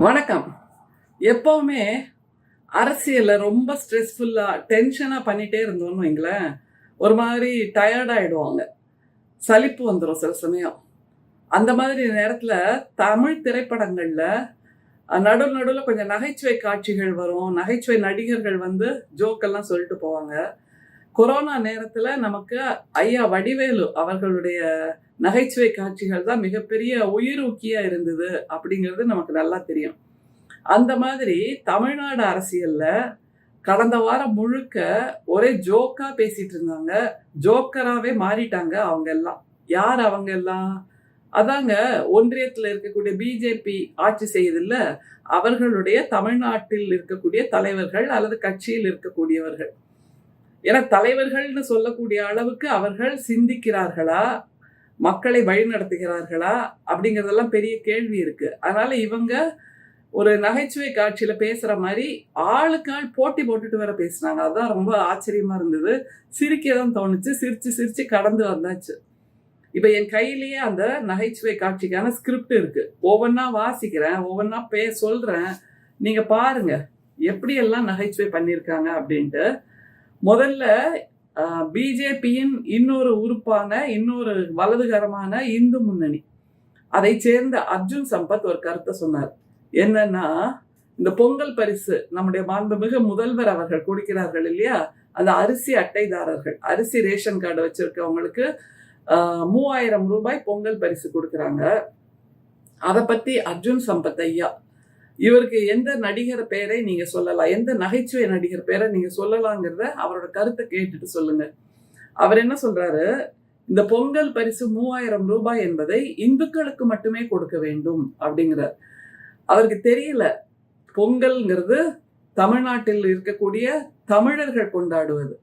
வணக்கம். எப்பவுமே அரசியல்ல ரொம்ப ஸ்ட்ரெஸ்ஃபுல்லா டென்ஷனா பண்ணிட்டே இருந்தோம்னு வைங்களேன், ஒரு மாதிரி டயர்ட் ஆயிடுவாங்க. சலிப்பு வந்துடும் சில சமயம். அந்த மாதிரி நேரத்துல தமிழ் திரைப்படங்கள்ல நடுவுல கொஞ்சம் நகைச்சுவை காட்சிகள் வரும். நகைச்சுவை நடிகர்கள் வந்து ஜோக்கெல்லாம் சொல்லிட்டு போவாங்க. கொரோனா நேரத்துல நமக்கு ஐயா வடிவேலு அவர்களுடைய நகைச்சுவை காட்சிகள் தான் மிகப்பெரிய உயிரூக்கியா இருந்தது அப்படிங்கிறது நமக்கு நல்லா தெரியும். அந்த மாதிரி தமிழ்நாடு அரசியல்ல கடந்த வாரம் முழுக்க ஒரே ஜோக்கா பேசிட்டு இருந்தாங்க. ஜோக்கராவே மாறிட்டாங்க அவங்க எல்லாம். யார் அவங்க எல்லாம்? அதாங்க ஒன்றியத்துல இருக்கக்கூடிய பிஜேபி ஆட்சி செய்யுதுல்ல, அவர்களுடைய தமிழ்நாட்டில் இருக்கக்கூடிய தலைவர்கள் அல்லது கட்சியில் இருக்கக்கூடியவர்கள். ஏன்னா தலைவர்கள்னு சொல்லக்கூடிய அளவுக்கு அவர்கள் சிந்திக்கிறார்களா? மக்களை வழிநடத்துகிறார்களா? அப்படிங்கிறதெல்லாம் பெரிய கேள்வி இருக்கு. அதனால இவங்க ஒரு நகைச்சுவை காட்சியில பேசுற மாதிரி ஆளுக்கு ஆள் போட்டி போட்டுட்டு வேற பேசினாங்க. அதான் ரொம்ப ஆச்சரியமா இருந்தது. சிரிக்கதான் தோணுச்சு. சிரிச்சு சிரிச்சு கடந்து வந்தாச்சு. இப்ப என் கையிலேயே அந்த நகைச்சுவை காட்சிக்கான ஸ்கிரிப்ட் இருக்கு. ஒவ்வொன்னா வாசிக்கிறேன், ஒவ்வொன்னா சொல்றேன். நீங்க பாருங்க எப்படி எல்லாம் நகைச்சுவை பண்ணியிருக்காங்க அப்படின்ட்டு. முதல்ல பிஜேபியின் இன்னொரு உறுப்பான இன்னொரு வலதுகரமான இந்து முன்னணி அதை சேர்ந்த அர்ஜுன் சம்பத் ஒரு கருத்தை சொன்னார். என்னன்னா, இந்த பொங்கல் பரிசு நம்முடைய மாண்புமிகு முதல்வர் அவர்கள் கொடுக்கிறார்கள் இல்லையா, அந்த அரிசி அட்டைதாரர்கள், அரிசி ரேஷன் கார்டு வச்சிருக்கவங்களுக்கு 3000 ரூபாய் பொங்கல் பரிசு கொடுக்குறாங்க. அதை பத்தி அர்ஜுன் சம்பத் ஐயா, இவருக்கு எந்த நடிகர் பேரை நீங்க சொல்லலாம், எந்த நகைச்சுவை நடிகர் பேரை நீங்க சொல்லலாங்கிறத அவரோட கருத்தை கேட்டுட்டு சொல்லுங்க. அவர் என்ன சொல்றாரு, இந்த பொங்கல் பரிசு 3000 ரூபாய் என்பதை இந்துக்களுக்கு மட்டுமே கொடுக்க வேண்டும் அப்படிங்கிறார். அவருக்கு தெரியல பொங்கல்ங்கிறது தமிழ்நாட்டில் இருக்கக்கூடிய தமிழர்கள் கொண்டாடுவது,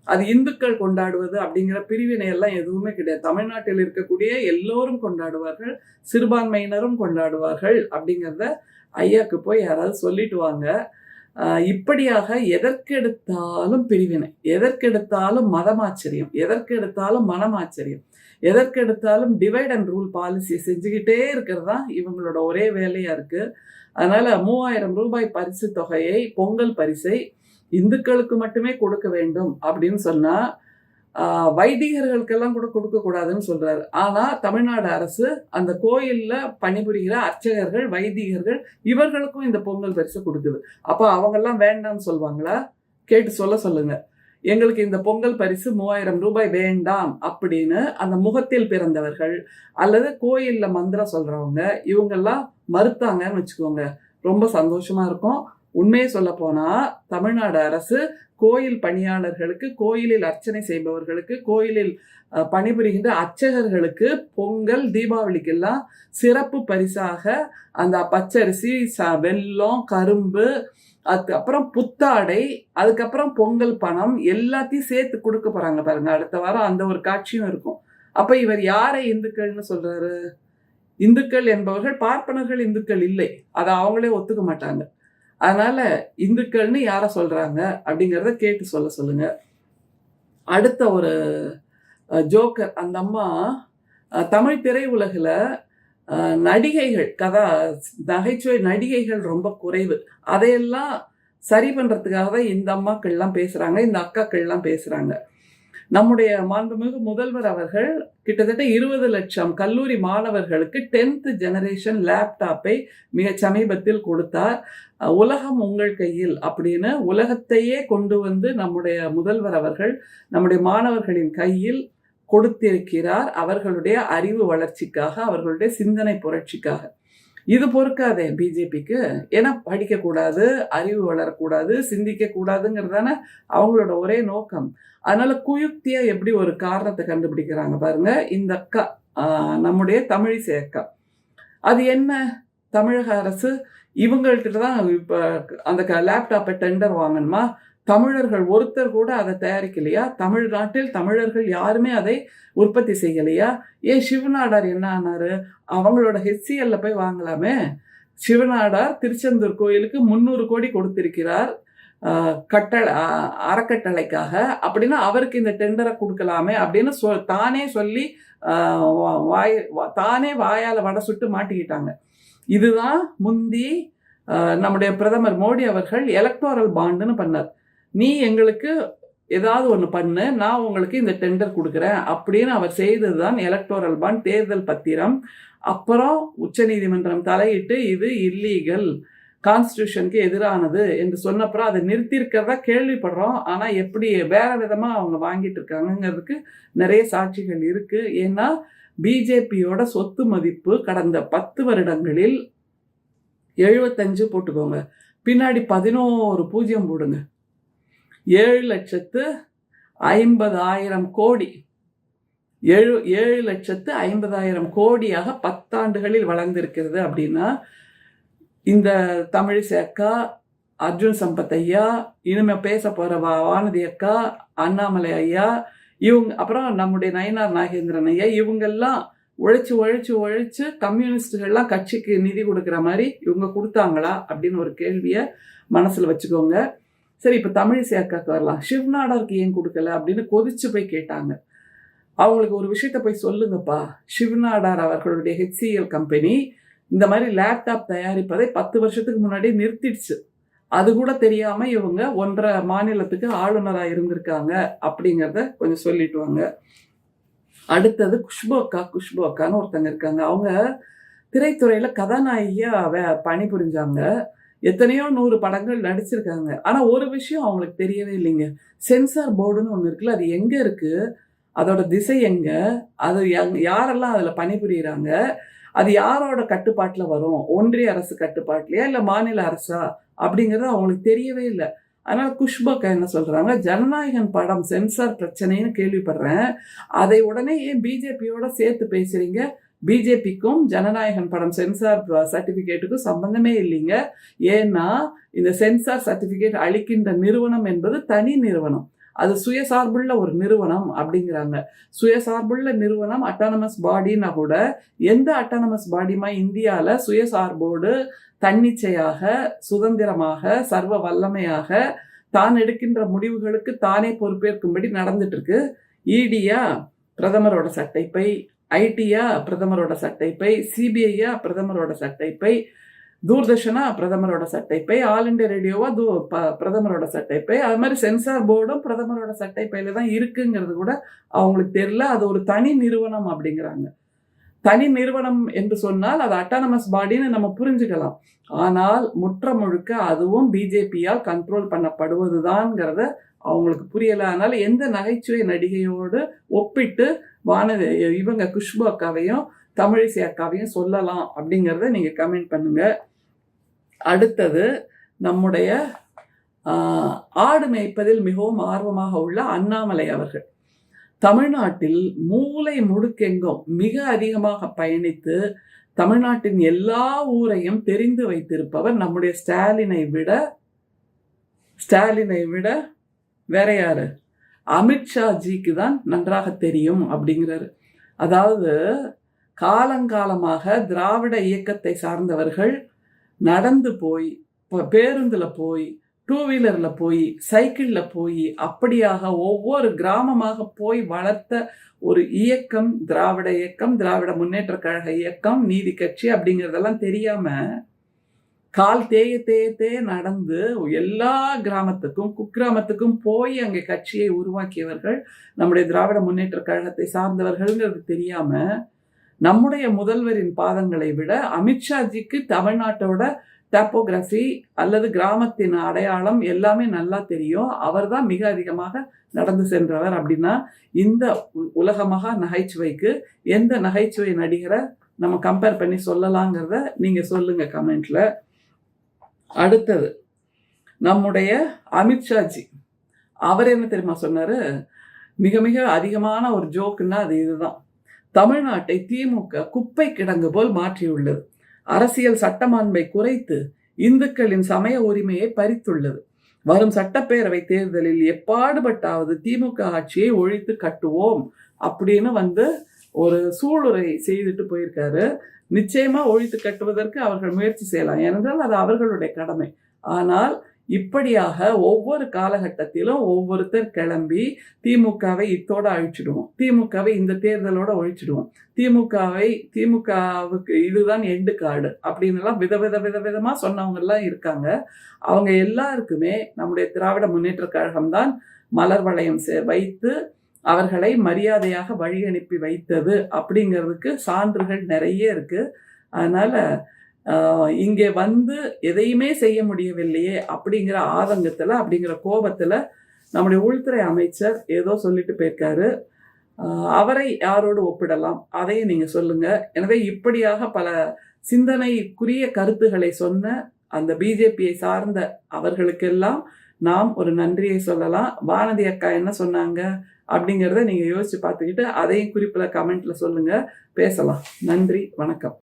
அது இந்துக்கள் கொண்டாடுவது அப்படிங்கிற பிரிவினை எல்லாம் எதுவுமே கிடையாது. தமிழ்நாட்டில் இருக்கக்கூடிய எல்லோரும் கொண்டாடுவார்கள், சிறுபான்மையினரும் கொண்டாடுவார்கள் அப்படிங்கிறத ஐயாக்கு போய் யாராவது சொல்லிட்டு வாங்க. இப்படியாக எதற்கெடுத்தாலும் பிரிவினை, எதற்கெடுத்தாலும் மதமாச்சரியம், எதற்கெடுத்தாலும் மனமாச்சரியம், எதற்கெடுத்தாலும் டிவைட் அண்ட் ரூல் பாலிசி செஞ்சுக்கிட்டே இருக்கிறது தான் இவங்களோட ஒரே வேலையா இருக்கு. அதனால 3000 ரூபாய் பரிசு தொகையை, பொங்கல் பரிசை இந்துக்களுக்கு மட்டுமே கொடுக்க வேண்டும் அப்படின்னு சொன்னா வைதிகர்களுக்கெல்லாம் கூட கொடுக்க கூடாதுன்னு சொல்றாரு. ஆனா தமிழ்நாடு அரசு அந்த கோயில்ல பணிபுரிகிற அர்ச்சகர்கள், வைதிகர்கள் இவர்களுக்கும் இந்த பொங்கல் பரிசு கொடுக்குது. அப்ப அவங்க எல்லாம் வேண்டாம்னு சொல்லுவாங்களா? கேட்டு சொல்லுங்க. எங்களுக்கு இந்த பொங்கல் பரிசு 3000 ரூபாய் வேண்டாம் அப்படின்னு அந்த முகத்தில் பிறந்தவர்கள் அல்லது கோயில்ல மந்திரம் சொல்றவங்க இவங்கெல்லாம் மறுத்தாங்கன்னு வச்சுக்கோங்க, ரொம்ப சந்தோஷமா இருக்கும். உண்மையை சொல்ல போனா தமிழ்நாடு அரசு கோயில் பணியாளர்களுக்கு, கோயிலில் அர்ச்சனை செய்பவர்களுக்கு, கோயிலில் பணிபுரிகின்ற அர்ச்சகர்களுக்கு பொங்கல் தீபாவளிக்கெல்லாம் சிறப்பு பரிசாக அந்த பச்சரிசி, வெல்லம், கரும்பு, அதுக்கப்புறம் புத்தாடை, அதுக்கப்புறம் பொங்கல் பணம் எல்லாத்தையும் சேர்த்து கொடுக்க போறாங்க பாருங்க. அடுத்த வாரம் அந்த ஒரு காட்சியும் இருக்கும். அப்ப இவர் யாரை இந்துக்கள்னு சொல்றாரு? இந்துக்கள் என்பவர்கள் பார்ப்பனர்கள் இந்துக்கள் இல்லை, அதை அவங்களே ஒத்துக்க மாட்டாங்க. அதனால இந்துக்கள்னு யார சொல்றாங்க அப்படிங்கிறத கேட்டு சொல்லுங்க. அடுத்த ஒரு ஜோக்கர், அந்த அம்மா தமிழ் திரையுலகில் நடிகைகள், நகைச்சுவை நடிகைகள் ரொம்ப குறைவு. அதையெல்லாம் சரி பண்றதுக்காக தான் இந்த அம்மாக்கள்லாம் பேசுறாங்க, இந்த அக்காக்கள்லாம் பேசுறாங்க. நம்முடைய மாண்புமிகு முதல்வர் அவர்கள் கிட்டத்தட்ட 20 லட்சம் கல்லூரி மாணவர்களுக்கு 10th ஜெனரேஷன் லேப்டாப்பை மிக சமீபத்தில் கொடுத்தார். உலகம் உங்கள் கையில் அப்படின்னு உலகத்தையே கொண்டு வந்து நம்முடைய முதல்வர் அவர்கள் நம்முடைய மாணவர்களின் கையில் கொடுத்திருக்கிறார், அவர்களுடைய அறிவு வளர்ச்சிக்காக, அவர்களுடைய சிந்தனை புரட்சிக்காக. இது பொறுக்காதே பிஜேபிக்கு. ஏன்னா படிக்கக்கூடாது, அறிவு வளரக்கூடாது, சிந்திக்க கூடாதுங்கிறதான அவங்களோட ஒரே நோக்கம். அதனால குயுக்தியா எப்படி ஒரு காரணத்தை கண்டுபிடிக்கிறாங்க பாருங்க இந்த அக்கா, நம்முடைய தமிழிசை அக்கா. அது என்ன, தமிழக அரசு இவங்கள்ட்ட தான் இப்ப அந்த லேப்டாப்பை டெண்டர் வாங்கணுமா? தமிழர்கள் ஒருத்தர் கூட அதை தயாரிக்கலையா? தமிழ்நாட்டில் தமிழர்கள் யாருமே அதை உற்பத்தி செய்யலையா? ஏன் சிவநாடார் என்ன ஆனாரு? அவங்களோட ஹெச்சிஎல்ல போய் வாங்கலாமே. சிவநாடார் திருச்செந்தூர் கோயிலுக்கு 300 கோடி கொடுத்திருக்கிறார் அறக்கட்டளைக்காக. அப்படின்னா அவருக்கு இந்த டெண்டரை கொடுக்கலாமே அப்படின்னு தானே சொல்லி தானே வாயால வடை சுட்டு மாட்டிக்கிட்டாங்க. இதுதான் முந்தி நம்முடைய பிரதமர் மோடி அவர்கள் எலக்டோரல் பாண்டுன்னு பண்ணார். நீ எங்களுக்கு ஏதாவது ஒன்று பண்ணு, நான் உங்களுக்கு இந்த டெண்டர் கொடுக்குறேன் அப்படின்னு அவர் செய்தது தான் எலக்டோரல் பாண்ட், தேர்தல் பத்திரம். அப்புறம் உச்சநீதிமன்றம் தலையிட்டு இது இல்லீகல், கான்ஸ்டியூஷனுக்கு எதிரானது என்று சொன்னப்புறம் அதை நிறுத்தியிருக்கிறதா கேள்விப்படுறோம். ஆனால் எப்படி வேற விதமாக அவங்க வாங்கிட்டு இருக்காங்கிறதுக்கு நிறைய சாட்சிகள் இருக்கு. ஏன்னா பிஜேபியோட சொத்து மதிப்பு கடந்த 10 வருடங்களில் 75 போட்டுக்கோங்க, பின்னாடி 11 பூஜ்ஜியம் போடுங்க, 7,50,000 கோடி, 7,50,000 கோடியாக 10 ஆண்டுகளில் வளர்ந்திருக்கிறது. அப்படின்னா இந்த தமிழிசை அக்கா, அர்ஜுன் சம்பத் ஐயா, இனிமே பேச போற வானதி அக்கா, அண்ணாமலை ஐயா, இவங்க அப்புறம் நம்முடைய நயினார் நாகேந்திரன் ஐயா, இவங்கெல்லாம் உழைச்சு உழைச்சு உழைச்சு கம்யூனிஸ்டுகள்லாம் கட்சிக்கு நிதி கொடுக்குற மாதிரி இவங்க கொடுத்தாங்களா அப்படின்னு ஒரு கேள்வியை மனசுல வச்சுக்கோங்க. சரி, இப்போ தமிழிசை அக்காவுக்கு வரலாம். சிவ்நாடாருக்கு ஏன் கொடுக்கல அப்படின்னு கொதிச்சு போய் கேட்டாங்க. அவங்களுக்கு ஒரு விஷயத்த போய் சொல்லுங்கப்பா, சிவ்நாடார் அவர்களுடைய HCL கம்பெனி இந்த மாதிரி லேப்டாப் தயாரிப்பதை 10 வருஷத்துக்கு முன்னாடி நிறுத்திடுச்சு. அது கூட தெரியாம இவங்க 1.5 மாநிலத்துக்கு ஆளுநராக இருந்திருக்காங்க அப்படிங்கிறத கொஞ்சம் சொல்லிட்டு வாங்க. அடுத்தது குஷ்பு அக்கான்னு ஒருத்தங்க இருக்காங்க. அவங்க திரைத்துறையில கதாநாயகியா பணிபுரிஞ்சாங்க. எத்தனையோ 100 படங்கள் நடிச்சிருக்காங்க. ஆனா ஒரு விஷயம் அவங்களுக்கு தெரியவே இல்லைங்க. சென்சார் போர்டுன்னு ஒன்று இருக்குல்ல, அது எங்க இருக்கு, அதோட திசை எங்க, அது யாரெல்லாம் அதுல பணிபுரியுறாங்க, அது யாரோட கட்டுப்பாட்டில் வரும், ஒன்றிய அரசு கட்டுப்பாட்டிலையா இல்லை மாநில அரசா அப்படிங்கிறது அவங்களுக்கு தெரியவே இல்லை. அதனால குஷ்பு அக்கா என்ன சொல்றாங்க, ஜனநாயகன் படம் சென்சார் பிரச்சனைன்னு கேள்விப்படுறேன், அதை உடனே ஏன் பிஜேபியோட சேர்த்து பேசுறீங்க, பிஜேபிக்கும் ஜனநாயகன் படம் சென்சார் சர்டிபிகேட்டுக்கும் சம்பந்தமே இல்லைங்க. ஏன்னா இந்த சென்சார் சர்டிபிகேட் அளிக்கின்ற நிறுவனம் என்பது தனி நிறுவனம், அது சுயசார்புள்ள ஒரு நிறுவனம் அப்படிங்கிறாங்க. சுயசார்புள்ள நிறுவனம் அட்டானமஸ் பாடினா கூட எந்த அட்டானமஸ் பாடிமா இந்தியாவில் சுயசார்போடு தன்னிச்சையாக சுதந்திரமாக சர்வ வல்லமையாக தான் எடுக்கின்ற முடிவுகளுக்கு தானே பொறுப்பேற்கும்படி நடந்துட்டு இருக்கு. இடியா பிரதமரோட சட்டைப்பை, ஐடியா பிரதமரோட சட்டைப்பை, சிபிஐயா பிரதமரோட சட்டைப்பை, தூர்தர்ஷனா பிரதமரோட சட்டைப்பை, ஆல் இண்டியா ரேடியோவா பிரதமரோட சட்டைப்பை, அது மாதிரி சென்சார் போர்டும் பிரதமரோட சட்டைப்பையில தான் இருக்குங்கிறது கூட அவங்களுக்கு தெரியல. அது ஒரு தனி நிறுவனம் அப்படிங்கிறாங்க. தனி நிறுவனம் என்று சொன்னால் அது அட்டானமஸ் பாடின்னு நம்ம புரிஞ்சுக்கலாம். ஆனால் முற்ற முழுக்க அதுவும் பிஜேபியால் கண்ட்ரோல் பண்ணப்படுவதுதான்ங்கிறத அவங்களுக்கு புரியல. அதனால எந்த நகைச்சுவை நடிகையோடு ஒப்பிட்டு இவங்க குஷ்பு அக்காவையும் தமிழிசை அக்காவையும் சொல்லலாம் அப்படிங்கிறத நீங்க கமெண்ட் பண்ணுங்க. அடுத்தது நம்முடைய ஆடு மேய்ப்பதில் மிகவும் ஆர்வமாக உள்ள அண்ணாமலை அவர்கள் தமிழ்நாட்டில் மூலை முடுக்கெங்கும் மிக அதிகமாக பயணித்து தமிழ்நாட்டின் எல்லா ஊரையும் தெரிந்து வைத்திருப்பவர் நம்முடைய ஸ்டாலினை விட வேற யாரு, அமித்ஷா ஜிக்கு தான் நன்றாக தெரியும் அப்படிங்கிறாரு. அதாவது காலங்காலமாக திராவிட இயக்கத்தை சார்ந்தவர்கள் நடந்து போய், பேருந்துல போய், 2 வீலர்ல போய், சைக்கிள்ல போய், அப்படியாக ஒவ்வொரு கிராமமாக போய் வளர்த்த ஒரு இயக்கம் திராவிட இயக்கம், திராவிட முன்னேற்ற கழக இயக்கம், நீதி கட்சி அப்படிங்கிறதெல்லாம் தெரியாம கால் தேய நடந்து எல்லா கிராமத்துக்கும் குக்கிராமத்துக்கும் போய் அங்கே கட்சியை உருவாக்கியவர்கள் நம்முடைய திராவிட முன்னேற்ற கழகத்தை சார்ந்தவர்கள்ங்கிறது தெரியாம நம்முடைய முதல்வரின் பாதங்களை விட அமித்ஷாஜிக்கு தமிழ்நாட்டோட டாப்போகிராஃபி அல்லது கிராமத்தின் அடையாளம் எல்லாமே நல்லா தெரியும். அவர் தான் மிக அதிகமாக நடந்து சென்றவர். அப்படின்னா இந்த உலகமாக நகைச்சுவைக்கு எந்த நகைச்சுவை நடிகரை நம்ம கம்பேர் பண்ணி சொல்லலாங்கிறத நீங்க சொல்லுங்க கமெண்ட்ல. அடுத்தது நம்முடைய அமித்ஷாஜி, அவர் என்ன தெரியுமா சொன்னாரு, மிக மிக அதிகமான ஒரு ஜோக்குன்னா அது இதுதான், தமிழ்நாட்டை திமுக குப்பை கிடங்கு போல் மாற்றியுள்ளது, அரசியல் சட்டமாண்பை குறைத்து இந்துக்களின் சமய உரிமையை பறித்துள்ளது, வரும் சட்டப்பேரவை தேர்தலில் எப்பாடுபட்டாவது திமுக ஆட்சியை ஒழித்து கட்டுவோம் அப்படின்னு ஒரு சூளுரை செய்துட்டு போயிருக்காரு. நிச்சயமா ஒழித்து கட்டுவதற்கு அவர்கள் முயற்சி செய்யலாம், ஏனென்றால் அது அவர்களுடைய கடமை. ஆனால் இப்படியாக ஒவ்வொரு காலகட்டத்திலும் ஒவ்வொருத்தர் கிளம்பி திமுகவை இத்தோட அழிச்சிடுவோம், திமுகவை இந்த தேர்தலோட ஒழிச்சிடுவோம், திமுகவுக்கு இதுதான் எண்டு கார்டு அப்படின்னு எல்லாம் விதவிதமா சொன்னவங்க எல்லாம் இருக்காங்க. அவங்க எல்லாருக்குமே நம்முடைய திராவிட முன்னேற்ற கழகம் தான் மலர் வளையம் வைத்து அவர்களை மரியாதையாக வழி அனுப்பி வைத்தது அப்படிங்கிறதுக்கு சான்றுகள் நிறைய இருக்கு. அதனால இங்கே வந்து எதையுமே செய்ய முடியவில்லையே அப்படிங்கிற ஆதங்கத்துல, அப்படிங்கிற கோபத்துல நம்முடைய உள்துறை அமைச்சர் ஏதோ சொல்லிட்டு போயிருக்காரு. அவரை யாரோடு ஒப்பிடலாம், அதையும் நீங்க சொல்லுங்க. எனவே இப்படியாக பல சிந்தனைக்குரிய கருத்துக்களை சொன்ன அந்த பிஜேபியை சார்ந்த அவர்களுக்கெல்லாம் நாம் ஒரு நன்றியை சொல்லலாம். வானதி அக்கா என்ன சொன்னாங்க அப்படிங்கிறத நீங்க யோசிச்சு பார்த்துக்கிட்டு அதையும் குறிப்பில் கமெண்ட்ல சொல்லுங்க, பேசலாம். நன்றி, வணக்கம்.